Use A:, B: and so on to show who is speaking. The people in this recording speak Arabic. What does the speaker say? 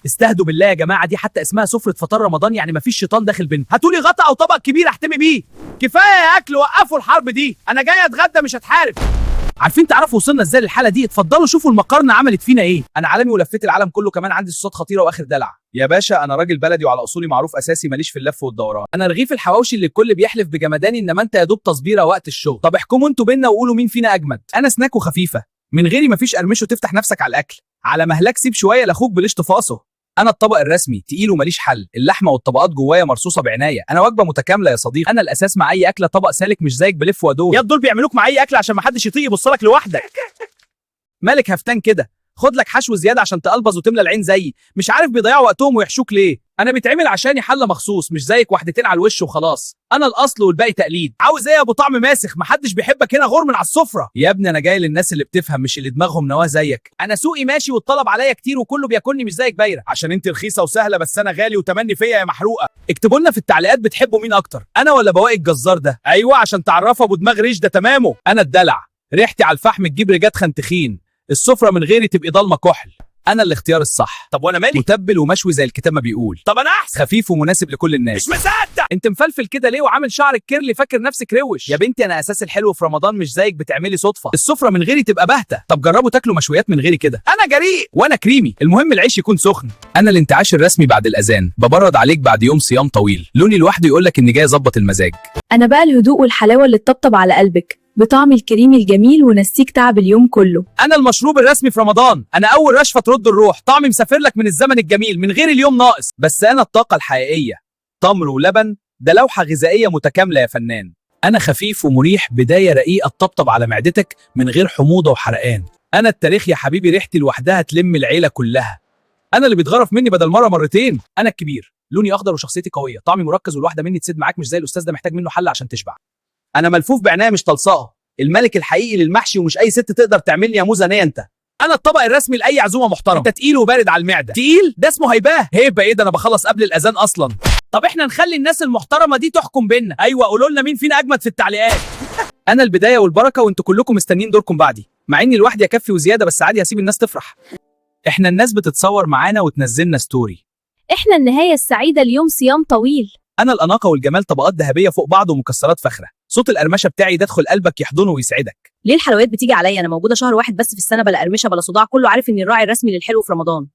A: استهدوا بالله يا جماعه، دي حتى اسمها سفره فطار رمضان، يعني مفيش شيطان داخل بينا. هاتولي غطا او طبق كبير احتمي بيه. كفايه يا اكل، وقفوا الحرب دي، انا جاي اتغدى مش هتحارب. عارفين تعرفوا وصلنا ازاي للحاله دي؟ اتفضلوا شوفوا المقارنه عملت فينا ايه. انا عالمي ولفيت العالم كله، كمان عندي صوصات خطيره واخر دلع. يا باشا انا راجل بلدي وعلى اصولي معروف اساسي، ماليش في اللف والدوران. انا رغيف الحواوشي اللي الكل بيحلف بجمداني، انما انت يا دوب تصبيره وقت الشغل. طب احكموا انتوا بينا وقولوا مين فينا اجمد. انا سناك وخفيفه، من غيري مفيش قرمش وتفتح نفسك على الاكل. على مهلك سيب شويه لاخوك بليش تفاصه. انا الطبق الرسمي تقيل وماليش حل، اللحمه والطبقات جوايا مرصوصه بعنايه، انا وجبه متكامله يا صديقي. انا الاساس مع اي اكله، طبق سالك مش زيك بلف وادور. يا دول بيعملوك مع اي اكل عشان ما حدش يطيق يبص لك لوحدك. مالك هفتان كده؟ خد لك حشو زياده عشان تقلبظ وتملى العين زيي. مش عارف بيضيعوا وقتهم ويحشوك ليه؟ انا بيتعمل عشاني حله مخصوص، مش زيك واحدتين على الوش وخلاص. انا الاصل والباقي تقليد. عاوز ايه يا ابو طعم ماسخ؟ محدش بيحبك هنا، غور من على السفره. يا ابني انا جاي للناس اللي بتفهم، مش اللي دماغهم نواه زيك. انا سوقي ماشي والطلب عليا كتير وكله بياكلني مش زيك بايره، عشان انت رخيصه وسهله، بس انا غالي وتمني فيا يا محروقه. اكتبوا لنا في التعليقات بتحبوا مين اكتر، انا ولا بواقي الجزار ده؟ ايوه عشان تعرفوا ابو دماغ ريش ده تمامه. انا الدلع، ريحتي على الفحم تجيب رجات خنتخين، السفره من غيري تبقي ضلمه كحل. انا الاختيار الصح.
B: طب وانا مالي؟
A: متبل ومشوي زي الكتاب ما بيقول.
B: طب انا احسن.
A: خفيف ومناسب لكل الناس.
B: مش مصدق.
A: انت مفلفل كده ليه وعامل شعرك كيرلي فاكر نفسك روش؟ يا بنتي انا اساس الحلو في رمضان، مش زيك بتعملي صدفه. السفره من غيري تبقى باهته. طب جربوا تاكلوا مشويات من غيري كده.
B: انا جريء
A: وانا كريمي، المهم العيش يكون سخن. انا الانتعاش الرسمي بعد الاذان، ببرد عليك بعد يوم صيام طويل، لوني لوحده يقول لك اني جاي اظبط المزاج.
C: أنا بقى الهدوء والحلاوة اللي تطبطب على قلبك بطعم الكريمي الجميل ونسيك تعب اليوم كله.
A: انا المشروب الرسمي في رمضان، انا اول رشفه ترد الروح، طعمي مسافر لك من الزمن الجميل، من غير اليوم ناقص. بس انا الطاقه الحقيقيه، تمر ولبن، ده لوحه غذائيه متكامله يا فنان. انا خفيف ومريح، بدايه رقيقه تطبطب على معدتك من غير حموضه وحرقان. انا التاريخ يا حبيبي، ريحتي لوحدها تلم العيله كلها. انا اللي بيتغرف مني بدل مره مرتين. انا الكبير، لوني اخضر وشخصيتي قويه، طعمي مركز والواحده مني تسد معاك، مش زي الاستاذ ده محتاج منه حل عشان تشبع. انا ملفوف بعنايه مش تلصقه، الملك الحقيقي للمحشي، ومش اي ست تقدر تعمل لي يا موزه انت. انا الطبق الرسمي لاي عزومه محترمه. انت تقيل وبارد على المعده. تقيل ده اسمه هيباه. هيبه ايه ده؟ انا بخلص قبل الاذان اصلا. طب احنا نخلي الناس المحترمه دي تحكم بينا. ايوه قولوا لنا مين فينا اجمد في التعليقات. انا البدايه والبركه، وانتوا كلكم مستنيين دوركم بعدي، مع اني لوحدي اكفي وزياده، بس عادي هسيب الناس تفرح. احنا الناس بتتصور معانا وتنزلنا ستوري.
C: إحنا النهاية السعيدة اليوم صيام طويل.
A: انا الاناقه والجمال، طبقات ذهبيه فوق بعض ومكسرات فخره. صوت القرمشه بتاعي ده ادخل قلبك يحضنه ويسعدك.
D: ليه الحلويات بتيجي عليا؟ انا موجوده شهر واحد بس في السنه، بلا قرمشه بلا صداع، كله عارف اني الراعي الرسمي للحلو في رمضان.